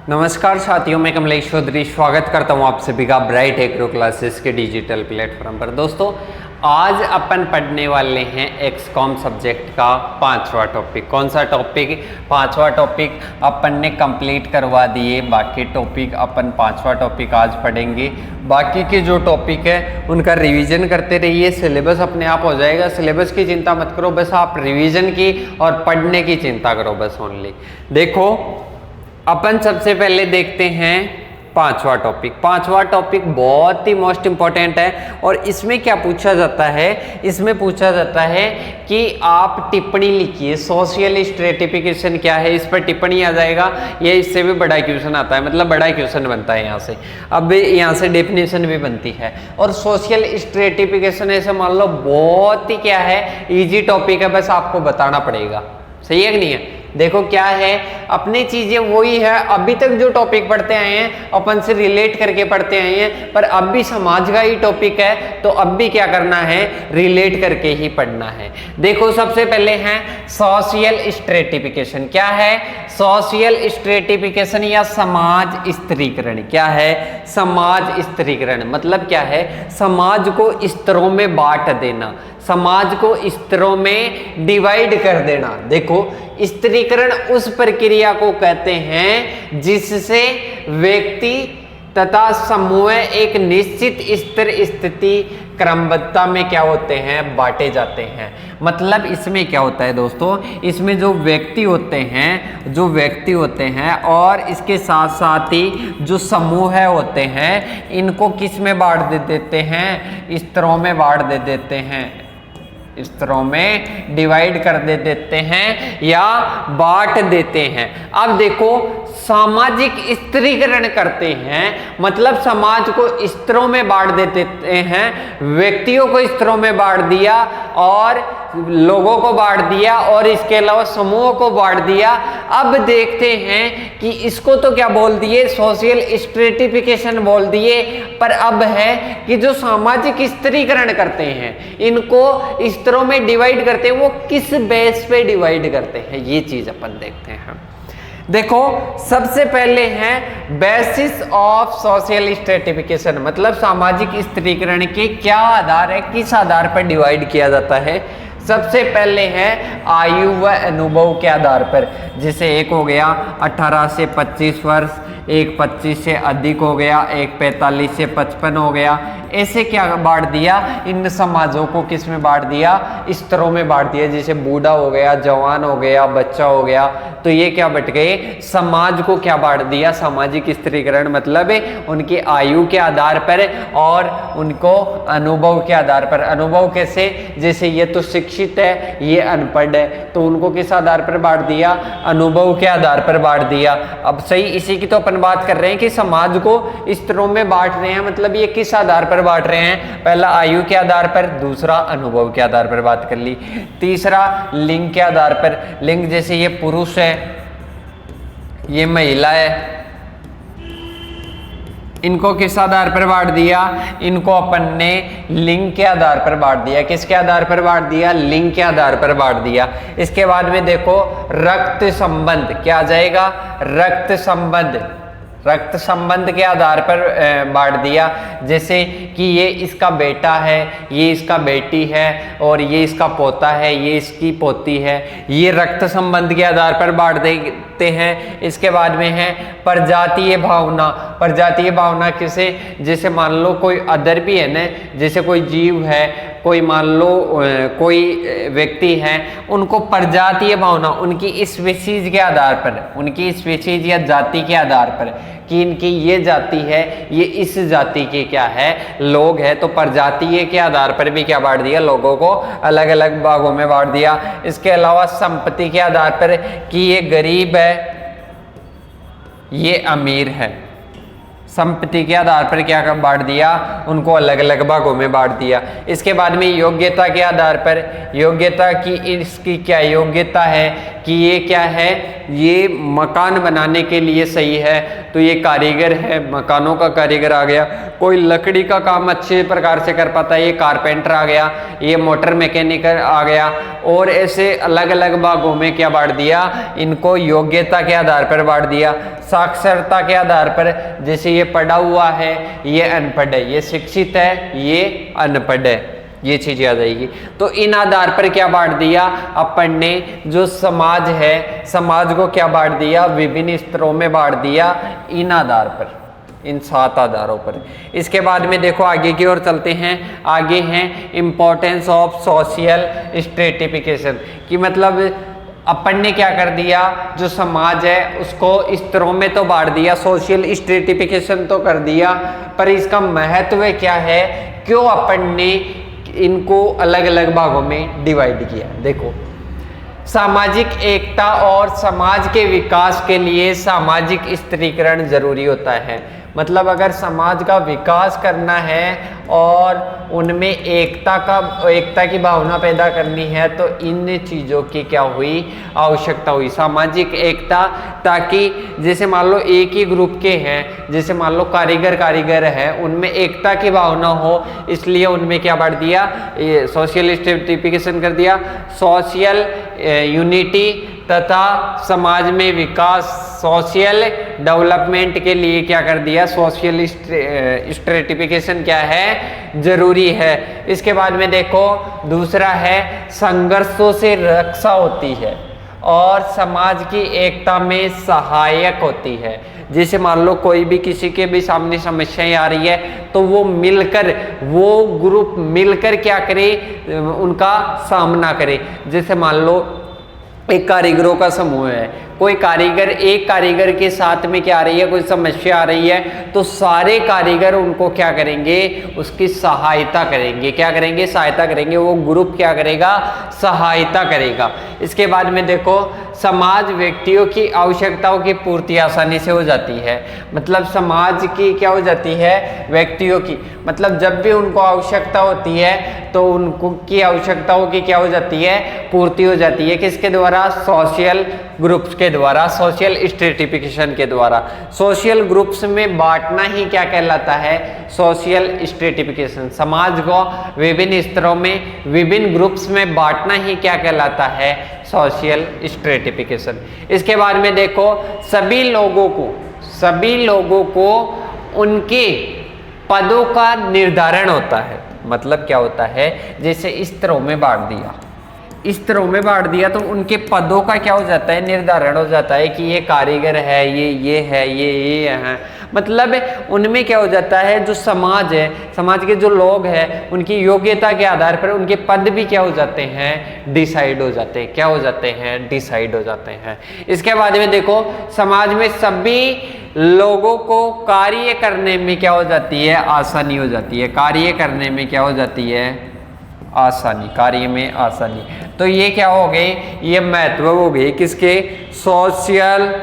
नमस्कार साथियों, मैं कमलेश चौधरी स्वागत करता हूं आप सभी का ब्राइट एग्रो क्लासेस के डिजिटल प्लेटफॉर्म पर। दोस्तों, आज अपन पढ़ने वाले हैं एक्सकॉम सब्जेक्ट का 5वां टॉपिक। कौन सा टॉपिक? 5वां टॉपिक अपन ने कंप्लीट करवा दिए। बाकी टॉपिक अपन 5वां टॉपिक आज पढ़ेंगे। बाकी के जो टॉपिक है उनका रिवीजन करते रहिए, सिलेबस अपने आप हो जाएगा। सिलेबस की चिंता मत करो, बस आप रिवीजन की और पढ़ने की चिंता करो बस ओनली। देखो, अपन सबसे पहले देखते हैं 5वां टॉपिक। 5वां टॉपिक बहुत ही मोस्ट इंपॉर्टेंट है और इसमें क्या पूछा जाता है? इसमें पूछा जाता है कि आप टिप्पणी लिखिए। सोशल स्ट्रेटिफिकेशन क्या है, इस पर टिप्पणी आ जाएगा। ये इससे भी बड़ा क्वेश्चन आता है, मतलब बड़ा क्वेश्चन बनता है यहाँ से। अब यहाँ से डेफिनेशन भी बनती है। और सोशल स्ट्रेटिफिकेशन ऐसे मान लो बहुत ही क्या है, इजी टॉपिक है, बस आपको बताना पड़ेगा। सही है कि नहीं है? देखो क्या है, अपनी चीजें वही है। अभी तक जो टॉपिक पढ़ते आए हैं अपन से रिलेट करके पढ़ते आए हैं, पर अब भी समाज का ही टॉपिक है तो अब भी क्या करना है, रिलेट करके ही पढ़ना है। देखो, सबसे पहले है सोशल स्ट्रेटिफिकेशन। क्या है? सोशल स्ट्रेटिफिकेशन या समाज स्तरीकरण। क्या है? समाज स्तरीकरण मतलब क्या है? समाज को स्तरों में बांट देना, समाज को स्तरों में डिवाइड कर देना। देखो, स्तरीकरण उस प्रक्रिया को कहते हैं जिससे व्यक्ति तथा समूह एक निश्चित स्तर स्थिति क्रमबद्धता में क्या होते हैं, बांटे जाते हैं। मतलब इसमें क्या होता है दोस्तों, इसमें जो व्यक्ति होते हैं और इसके साथ साथ ही जो समूह होते हैं, इनको किस में बांट देते हैं? स्तरों में बांट देते हैं, स्तरों में डिवाइड कर देते हैं या बांट देते हैं। अब देखो, सामाजिक स्तरीकरण करते हैं मतलब समाज को स्तरों में बांट देते हैं। व्यक्तियों को स्तरों में बांट दिया और लोगों को बांट दिया और इसके अलावा समूहों को बांट दिया। अब देखते हैं कि इसको तो क्या बोल दिए, सोशल स्ट्रेटिफिकेशन बोल दिए। पर अब है कि जो सामाजिक स्तरीकरण करते हैं, इनको स्तरों में डिवाइड करते हैं, वो किस बेस पे डिवाइड करते हैं, ये चीज अपन देखते हैं। देखो, सबसे पहले है बेसिस ऑफ सोशल स्ट्रेटिफिकेशन, मतलब सामाजिक स्तरीकरण के क्या आधार है, किस आधार पर डिवाइड किया जाता है। सबसे पहले है आयु व अनुभव के आधार पर। जैसे एक हो गया 18 से 25 वर्ष, एक 25 से अधिक हो गया, एक 45 से 55 हो गया। ऐसे क्या बांट दिया, इन समाजों को किस में बांट दिया? स्तरों में बांट दिया। जैसे बूढ़ा हो गया, जवान हो गया, बच्चा हो गया, तो ये क्या बट गए, समाज को क्या बांट दिया, सामाजिक स्तरीकरण मतलब उनकी आयु के आधार पर और उनको अनुभव के आधार पर। अनुभव कैसे? जैसे ये तो शिक्षित है, ये अनपढ़ है, तो उनको किस आधार पर बांट दिया? अनुभव के आधार पर बांट दिया। अब सही इसी की तो अपन बात कर रहे हैं कि समाज को स्तरों में बांट रहे हैं, मतलब ये किस आधार पर बांट रहे हैं? पहला आयु के आधार पर, दूसरा अनुभव के आधार पर बात कर ली, तीसरा लिंग के आधार पर। लिंग जैसे ये पुरुष है, ये महिला है, इनको किस आधार पर बांट दिया? इनको अपन ने लिंग के आधार पर बांट दिया। किसके आधार पर बांट दिया? लिंग के आधार पर बांट दिया। इसके बाद में देखो रक्त संबंध, क्या आ जाएगा? रक्त संबंध, रक्त संबंध के आधार पर बांट दिया। जैसे कि ये इसका बेटा है, ये इसका बेटी है, और ये इसका पोता है, ये इसकी पोती है। ये रक्त संबंध के आधार पर बांट देते हैं। इसके बाद में है प्रजातीय भावना। प्रजातीय भावना किसे? जैसे मान लो कोई अदर भी है ना, जैसे कोई जीव है, कोई मान लो कोई व्यक्ति है, उनको प्रजातीय भावना उनकी स्पीशीज के आधार पर, उनकी स्पीशीज या जाति के आधार पर कि इनकी ये जाति है, ये इस जाति के क्या है, लोग हैं, तो प्रजातीय के आधार पर भी क्या बांट दिया? लोगों को अलग अलग भागों में बांट दिया। इसके अलावा संपत्ति के आधार पर कि ये गरीब है, ये अमीर है। संपत्ति के आधार पर क्या बांट दिया? उनको अलग अलग भागों में बांट दिया। इसके बाद में योग्यता के आधार पर, योग्यता की इसकी क्या योग्यता है कि ये क्या है, ये मकान बनाने के लिए सही है, तो तो ये कारीगर है, मकानों का कारीगर आ गया। कोई लकड़ी का काम अच्छे प्रकार से कर पाता है, ये कारपेंटर आ गया। ये मोटर मैकेनिकल आ गया। और ऐसे अलग अलग भागों में क्या बांट दिया, इनको योग्यता के आधार पर बांट दिया, साक्षरता के आधार पर। जैसे ये पढ़ा हुआ है, ये अनपढ़ है, ये शिक्षित है, ये अनपढ़ है, ये चीज आ जाएगी। तो इन आधार पर क्या बांट दिया अपन ने, जो समाज है, समाज को क्या बांट दिया, विभिन्न स्तरों में बांट दिया इन आधार पर, इन 7 आधारों पर। इसके बाद में देखो आगे की ओर चलते हैं। आगे हैं इंपॉर्टेंस ऑफ सोशल स्ट्रेटिफिकेशन, कि मतलब अपन ने क्या कर दिया, जो समाज है उसको स्तरों में तो बांट दिया, सोशल स्ट्रेटिफिकेशन तो कर दिया, पर इसका महत्व क्या है, क्यों अपन ने इनको अलग अलग भागों में डिवाइड किया। देखो, सामाजिक एकता और समाज के विकास के लिए सामाजिक स्त्रीकरण जरूरी होता है। मतलब अगर समाज का विकास करना है और उनमें एकता की भावना पैदा करनी है, तो इन चीज़ों की क्या हुई, आवश्यकता हुई, सामाजिक एकता। ताकि जैसे मान लो एक ही ग्रुप के हैं, जैसे मान लो कारीगर है, उनमें एकता की भावना हो, इसलिए उनमें क्या बढ़ दिया, सोशल स्ट्रेटिफिकेशन कर दिया। सोशल यूनिटी तथा समाज में विकास, सोशल डेवलपमेंट के लिए क्या कर दिया, सोशल स्ट्रेटिफिकेशन क्या है, जरूरी है। इसके बाद में देखो दूसरा है संघर्षों से रक्षा होती है और समाज की एकता में सहायक होती है। जैसे मान लो कोई भी किसी के भी सामने समस्याएं आ रही है, तो वो मिलकर, वो ग्रुप मिलकर क्या करे, उनका सामना करे। जैसे मान लो एक कारीगरों का समूह है, कोई कारीगर, एक कारीगर के साथ में क्या आ रही है, कोई समस्या आ रही है, तो सारे कारीगर उनको क्या करेंगे, उसकी सहायता करेंगे। क्या करेंगे, सहायता करेंगे। वो ग्रुप क्या करेगा, सहायता करेगा। इसके बाद में देखो समाज व्यक्तियों की आवश्यकताओं की पूर्ति आसानी से हो जाती है। मतलब समाज की क्या हो जाती है, व्यक्तियों की, मतलब जब भी उनको आवश्यकता होती है तो उनको की आवश्यकताओं की क्या हो जाती है, पूर्ति हो जाती है। किसके द्वारा, सोशल ग्रुप्स के द्वारा, सोशल स्ट्रेटिफिकेशन के द्वारा। सोशल ग्रुप्स में बांटना ही क्या कहलाता है, सोशल स्ट्रेटिफिकेशन। समाज को विभिन्न स्तरों में, विभिन्न ग्रुप्स में बांटना ही क्या कहलाता है, सोशल स्ट्रेटिफिकेशन। इसके बाद में देखो सभी लोगों को उनके पदों का निर्धारण होता है। मतलब क्या होता है, जैसे स्तरों में बांट दिया, स्तरों में बांट दिया, तो उनके पदों का क्या हो जाता है, निर्धारण हो जाता है कि ये कारीगर है, ये है, ये है। मतलब उनमें क्या हो जाता है, जो समाज है, समाज के जो लोग हैं, उनकी योग्यता के आधार पर उनके पद भी क्या हो जाते हैं, डिसाइड हो जाते हैं। क्या हो जाते हैं, डिसाइड हो जाते हैं। इसके बाद में देखो समाज में सभी लोगों को कार्य करने में क्या हो जाती है, आसानी हो जाती है। कार्य करने में क्या हो जाती है, आसानी, कार्य में आसानी। तो ये क्या हो गई, ये महत्व हो गई किसके, सोशल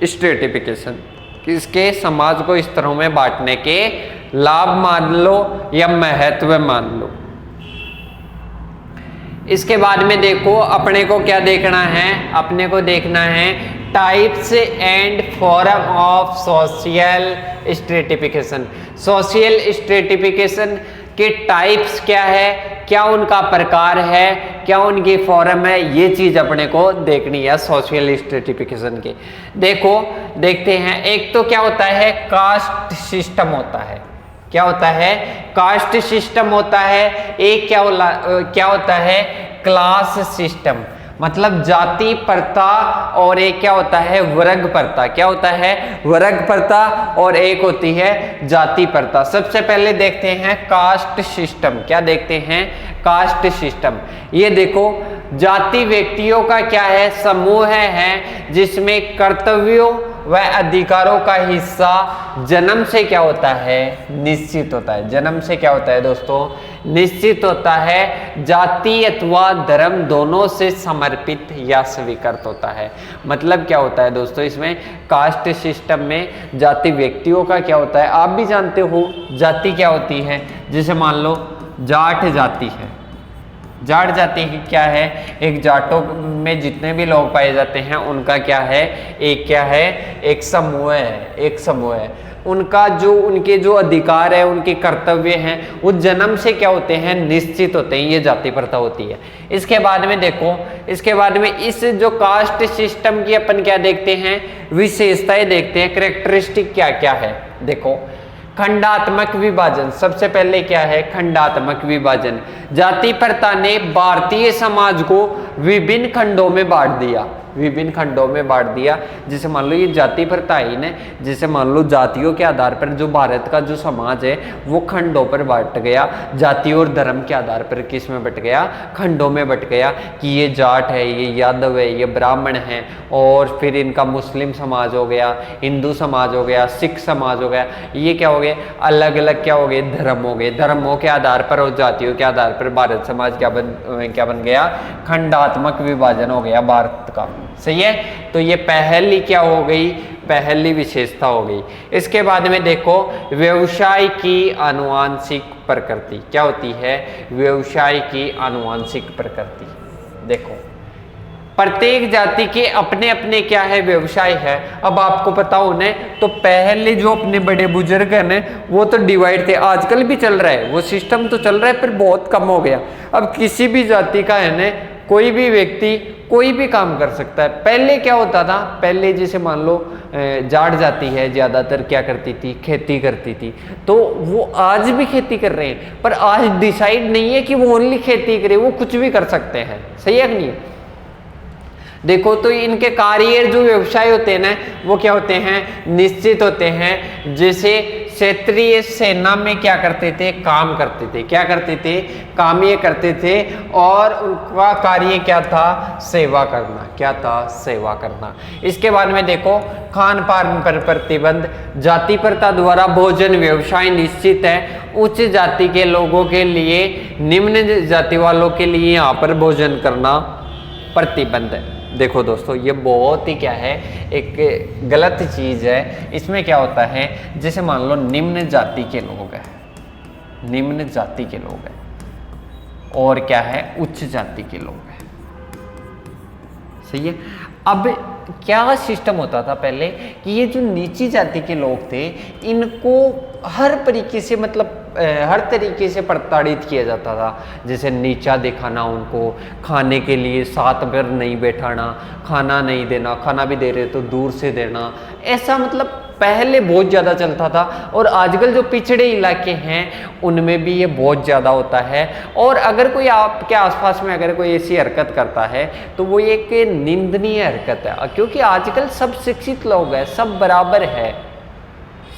स्ट्रेटिफिकेशन, किसके, समाज को इस तरह में बांटने के लाभ मान लो या महत्व मान लो। इसके बाद में देखो अपने को क्या देखना है, अपने को देखना है types and form of social stratification. Social stratification के टाइप्स क्या है, क्या उनका प्रकार है, क्या उनकी फॉर्म है, ये चीज अपने को देखनी है सोशल स्ट्रेटिफिकेशन के। देखो देखते हैं, एक तो क्या होता है, कास्ट सिस्टम होता है। क्या होता है, कास्ट सिस्टम होता है। एक क्या होता है, क्लास सिस्टम, मतलब जाति प्रथा, और एक क्या होता है, वर्ग प्रथा। क्या होता है, वर्ग प्रथा, और एक होती है जाति प्रथा। सबसे पहले देखते हैं कास्ट सिस्टम। क्या देखते हैं, कास्ट सिस्टम। ये देखो जाति व्यक्तियों का क्या है, समूह है जिसमें कर्तव्यों व अधिकारों का हिस्सा जन्म से क्या होता है, निश्चित होता है। जन्म से क्या होता है दोस्तों, निश्चित होता है। जाति अथवा धर्म दोनों से समर्पित या स्वीकृत होता है। मतलब क्या होता है दोस्तों, इसमें कास्ट सिस्टम में जाति व्यक्तियों का क्या होता है, आप भी जानते हो जाति क्या होती है। जैसे मान लो जाट जाति है, जाट जाति क्या है, एक जाटों उनमें जितने भी लोग पाए जाते हैं उनका क्या है, एक समूह है, एक समूह है। उनका जो उनके जो अधिकार है, उनके कर्तव्य हैं, वो जन्म से क्या होते हैं, निश्चित होते हैं। ये जाति प्रथा होती है। इसके बाद में देखो, इसके बाद में इस जो कास्ट सिस्टम की अपन क्या देखते हैं, विशेषताएं देखते हैं, कैरेक्टरिस्टिक क्या क्या है। देखो, खंडात्मक विभाजन, सबसे पहले क्या है, खंडात्मक विभाजन। जाति प्रथा ने भारतीय समाज को विभिन्न खंडों में बांट दिया, विभिन्न खंडों में बांट दिया। जैसे मान लो ये जाति प्रथा ही ना, जैसे मान लो जातियों के आधार पर जो भारत का जो समाज है वो खंडों पर बांट गया। जाति और धर्म के आधार पर किस में बट गया, खंडों में बट गया कि ये जाट है, ये यादव है, ये ब्राह्मण है, और फिर इनका मुस्लिम समाज हो गया, हिंदू समाज हो गया, सिख समाज हो गया। ये क्या हो गए, अलग अलग क्या हो गए, धर्म हो गए। धर्मों के आधार पर और जातियों के आधार पर भारत समाज क्या बन गया, खंडात्मक विभाजन हो गया भारत का। सही है। तो ये पहली क्या हो गई, पहली विशेषता हो गई। इसके बाद में देखो, व्यवसाय की आनुवांशिक प्रकृति क्या होती है, व्यवसाय की आनुवांशिक प्रकृति। देखो, प्रत्येक जाति के अपने अपने क्या है, व्यवसाय है। अब आपको पता होना तो पहले जो अपने बड़े बुजुर्ग हैं ना, वो तो डिवाइड थे, आजकल भी चल रहा है, वो सिस्टम तो चल रहा है, पर बहुत कम हो गया। अब किसी भी जाति का है ना, कोई भी व्यक्ति कोई भी काम कर सकता है। पहले क्या होता था, पहले जैसे मान लो जाट जाति है, ज्यादातर क्या करती थी, खेती करती थी, तो वो आज भी खेती कर रहे हैं, पर आज डिसाइड नहीं है कि वो ओनली खेती करे, वो कुछ भी कर सकते हैं। सही है कि नहीं। देखो, तो इनके कार्य जो व्यवसाय होते हैं ना, वो क्या होते हैं, निश्चित होते हैं। जैसे क्षेत्रीय सेना में क्या करते थे, काम करते थे, क्या करते थे, काम ये करते थे, और उनका कार्य क्या था, सेवा करना। क्या था, सेवा करना। इसके बाद में देखो, खान पान पर प्रतिबंध। जाति प्रथा द्वारा भोजन व्यवसाय निश्चित है। उच्च जाति के लोगों के लिए, निम्न जाति वालों के लिए यहाँ पर भोजन करना प्रतिबंध है। देखो दोस्तों, ये बहुत ही क्या है, एक गलत चीज है। इसमें क्या होता है, जैसे मान लो निम्न जाति के लोग हैं, निम्न जाति के लोग हैं, और क्या है, उच्च जाति के लोग हैं। सही है। अब क्या सिस्टम होता था पहले कि ये जो नीची जाति के लोग थे, इनको हर तरीके से, मतलब हर तरीके से प्रताड़ित किया जाता था। जैसे नीचा दिखाना, उनको खाने के लिए साथ में नहीं बैठाना, खाना नहीं देना, खाना भी दे रहे तो दूर से देना। ऐसा मतलब पहले बहुत ज़्यादा चलता था, और आजकल जो पिछड़े इलाके हैं उनमें भी ये बहुत ज़्यादा होता है। और अगर कोई आपके आसपास में अगर कोई ऐसी हरकत करता है तो वो एक निंदनीय हरकत है, क्योंकि आजकल सब शिक्षित लोग हैं, सब बराबर है।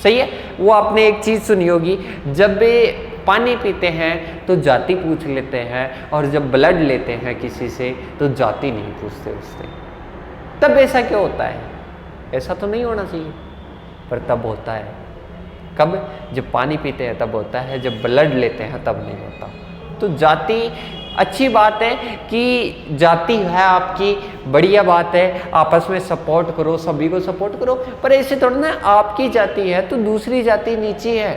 सही है। वो आपने एक चीज़ सुनी होगी, जब पानी पीते हैं तो जाति पूछ लेते हैं, और जब ब्लड लेते हैं किसी से तो जाति नहीं पूछते उससे। तब ऐसा क्यों होता है? ऐसा तो नहीं होना चाहिए, पर तब होता है। कब? जब पानी पीते हैं तब होता है, जब ब्लड लेते हैं तब नहीं होता। तो जाति अच्छी बात है कि जाति है आपकी, बढ़िया बात है, आपस में सपोर्ट करो, सभी को सपोर्ट करो। पर ऐसे थोड़ा ना आपकी जाति है तो दूसरी जाति नीची है,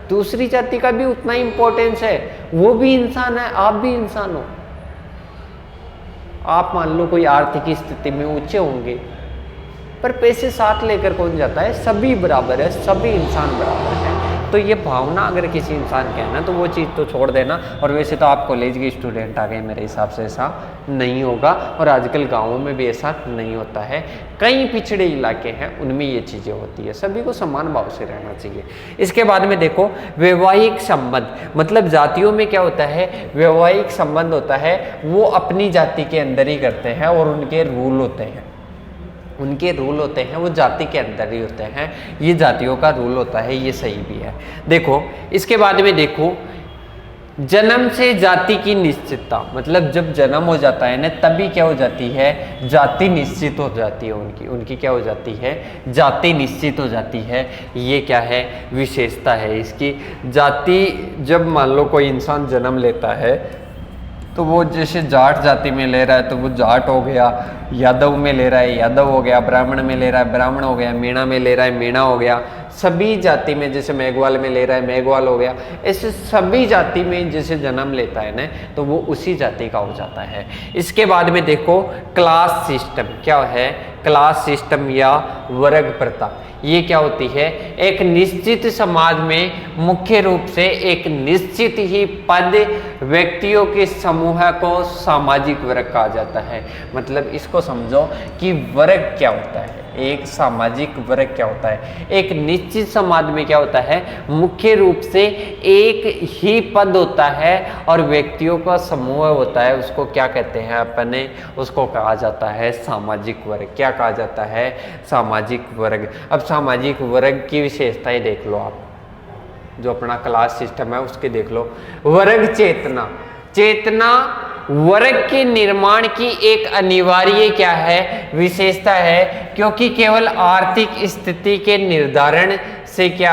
दूसरी जाति का भी उतना इंपॉर्टेंस है, वो भी इंसान है, आप भी इंसान हो। आप मान लो कोई आर्थिक स्थिति में ऊंचे होंगे, पर पैसे साथ लेकर कौन जाता है? सभी बराबर है, सभी इंसान बराबर है। तो ये भावना अगर किसी इंसान के है ना, तो वो चीज़ तो छोड़ देना। और वैसे तो आप कॉलेज के स्टूडेंट आ गए, मेरे हिसाब से ऐसा नहीं होगा, और आजकल गाँवों में भी ऐसा नहीं होता है। कई पिछड़े इलाके हैं उनमें ये चीज़ें होती है, सभी को समान भाव से रहना चाहिए। इसके बाद में देखो, वैवाहिक संबंध, मतलब जातियों में क्या होता है, वैवाहिक संबंध होता है, वो अपनी जाति के अंदर ही करते हैं, और उनके रूल होते हैं, उनके रूल होते हैं, वो जाति के अंदर ही होते हैं। ये जातियों का रूल होता है, ये सही भी है। देखो, इसके बाद में देखो, जन्म से जाति की निश्चितता, मतलब जब जन्म हो जाता है ना, तभी क्या हो जाती है, जाति निश्चित हो जाती है उनकी, उनकी क्या हो जाती है, जाति निश्चित हो जाती है। ये क्या है, विशेषता है इसकी। जाति, जब मान लो कोई इंसान जन्म लेता है तो वो जैसे जाट जाति में ले रहा है तो वो जाट हो गया, यादव में ले रहा है यादव हो गया, ब्राह्मण में ले रहा है ब्राह्मण हो गया, मीणा में ले रहा है मीणा हो गया, सभी जाति में जैसे मेघवाल में ले रहा है मेघवाल हो गया, ऐसे सभी जाति में जैसे जन्म लेता है ना तो वो उसी जाति का हो जाता है। इसके बाद में देखो क्लास सिस्टम क्या है, क्लास सिस्टम या वर्ग प्रथा, ये क्या होती है, एक निश्चित समाज में मुख्य रूप से एक निश्चित ही पद व्यक्तियों के समूह को सामाजिक वर्ग कहा जाता है। मतलब इसको समझो कि वर्ग क्या होता है, एक सामाजिक वर्ग क्या होता है, एक निश्चित समाज में क्या होता है, मुख्य रूप से एक ही पद होता है और व्यक्तियों का समूह होता है, उसको क्या कहते हैं अपने, उसको कहा जाता है सामाजिक वर्ग। क्या कहा जाता है, सामाजिक वर्ग। अब सामाजिक वर्ग की विशेषताएं देख लो आप, जो अपना क्लास सिस्टम है उसके देख लो। वर्ग चेतना, चेतना वर्ग के निर्माण की एक अनिवार्य क्या है, विशेषता है, क्योंकि केवल आर्थिक स्थिति के निर्धारण से क्या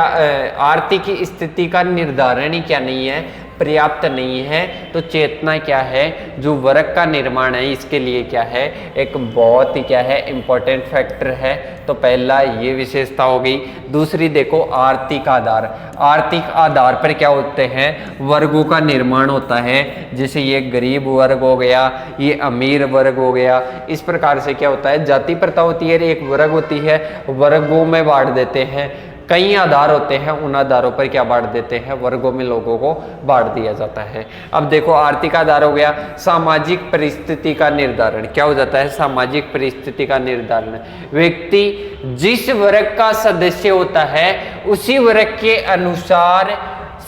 आर्थिक स्थिति का निर्धारण ही क्या नहीं है, पर्याप्त नहीं है, तो चेतना क्या है, जो वर्ग का निर्माण है इसके लिए क्या है, एक बहुत ही क्या है इम्पोर्टेंट फैक्टर है। तो पहला ये विशेषता हो गई। दूसरी देखो आर्थिक आधार, आर्थिक आधार पर क्या होते हैं, वर्गों का निर्माण होता है, जैसे ये गरीब वर्ग हो गया, ये अमीर वर्ग हो गया, इस प्रकार से क्या होता है, जाति प्रथा होती है, एक वर्ग होती है, वर्गों में बांट देते हैं, कई आधार होते हैं, उन आधारों पर क्या बांट देते हैं, वर्गों में लोगों को बांट दिया जाता है। अब देखो आर्थिक आधार हो गया, सामाजिक परिस्थिति का निर्धारण क्या हो जाता है, सामाजिक परिस्थिति का निर्धारण, व्यक्ति जिस वर्ग का सदस्य होता है उसी वर्ग के अनुसार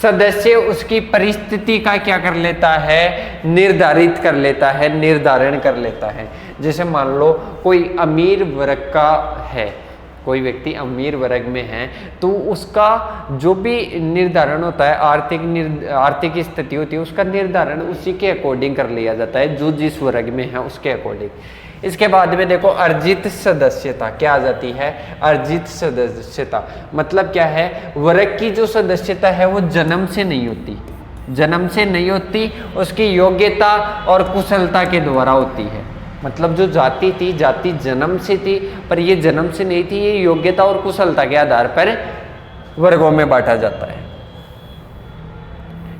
सदस्य उसकी परिस्थिति का क्या कर लेता है, निर्धारित कर लेता है, निर्धारण कर लेता है। जैसे मान लो कोई अमीर वर्ग का है, कोई व्यक्ति अमीर वर्ग में है तो उसका जो भी निर्धारण होता है, आर्थिक स्थिति होती है, उसका निर्धारण उसी के अकॉर्डिंग कर लिया जाता है, जो जिस वर्ग में है उसके अकॉर्डिंग। इसके बाद में देखो अर्जित सदस्यता क्या आ जाती है, अर्जित सदस्यता मतलब क्या है, वर्ग की जो सदस्यता है वो जन्म से नहीं होती, जन्म से नहीं होती, उसकी योग्यता और कुशलता के द्वारा होती है। मतलब जो जाति थी, जाति जन्म से थी, पर ये जन्म से नहीं थी, ये योग्यता और कुशलता के आधार पर वर्गों में बांटा जाता है।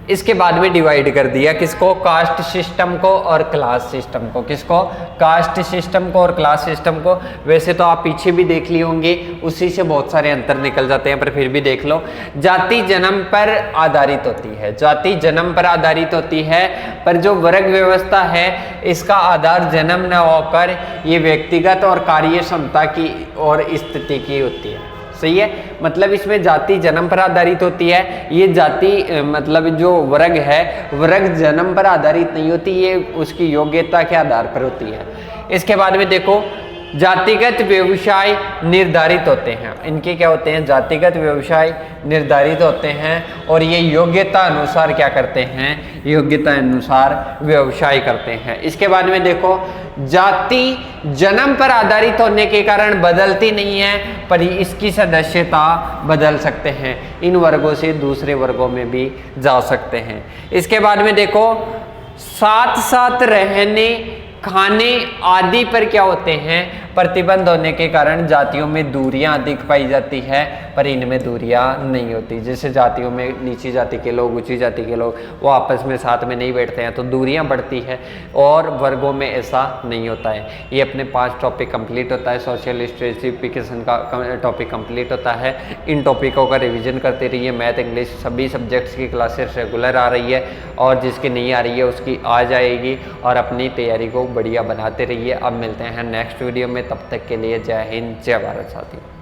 इसके बाद में डिवाइड कर दिया किसको, कास्ट सिस्टम को और क्लास सिस्टम को। किसको, कास्ट सिस्टम को और क्लास सिस्टम को। वैसे तो आप पीछे भी देख लिए होंगे, उसी से बहुत सारे अंतर निकल जाते हैं, पर फिर भी देख लो। जाति जन्म पर आधारित होती है, जाति जन्म पर आधारित होती है, पर जो वर्ग व्यवस्था है इसका आधार जन्म न होकर ये व्यक्तिगत और कार्य क्षमता की और स्थिति की होती है। सही है, मतलब इसमें जाति जन्म पर आधारित होती है, ये जाति मतलब जो वर्ग है, वर्ग जन्म पर आधारित नहीं होती, ये उसकी योग्यता के आधार पर होती है। इसके बाद में देखो जातिगत व्यवसाय निर्धारित होते हैं, इनके क्या होते हैं, जातिगत व्यवसाय निर्धारित होते हैं और ये योग्यता अनुसार क्या करते हैं, योग्यता अनुसार व्यवसाय करते हैं। इसके बाद में देखो जाति जन्म पर आधारित होने के कारण बदलती नहीं है, पर इसकी सदस्यता बदल सकते हैं, इन वर्गों से दूसरे वर्गों में भी जा सकते हैं। इसके बाद में देखो साथ साथ रहने, खाने आदि पर क्या होते हैं, प्रतिबंध होने के कारण जातियों में दूरियां अधिक पाई जाती है, पर इनमें दूरियां नहीं होती। जैसे जातियों में नीची जाति के लोग, ऊंची जाति के लोग वो आपस में साथ में नहीं बैठते हैं तो दूरियां बढ़ती है, और वर्गों में ऐसा नहीं होता है। ये अपने 5 टॉपिक कंप्लीट होता है, सोशल स्ट्रेटिफिकेशन का टॉपिक कंप्लीट होता है। इन टॉपिकों का रिविजन करते रहिए, मैथ इंग्लिश सभी सब्जेक्ट्स की क्लासेस रेगुलर आ रही है, और जिसकी नहीं आ रही है उसकी आ जाएगी, और अपनी तैयारी को बढ़िया बनाते रहिए। अब मिलते हैं नेक्स्ट वीडियो में, तब तक के लिए जय हिंद जय भारत साथियों।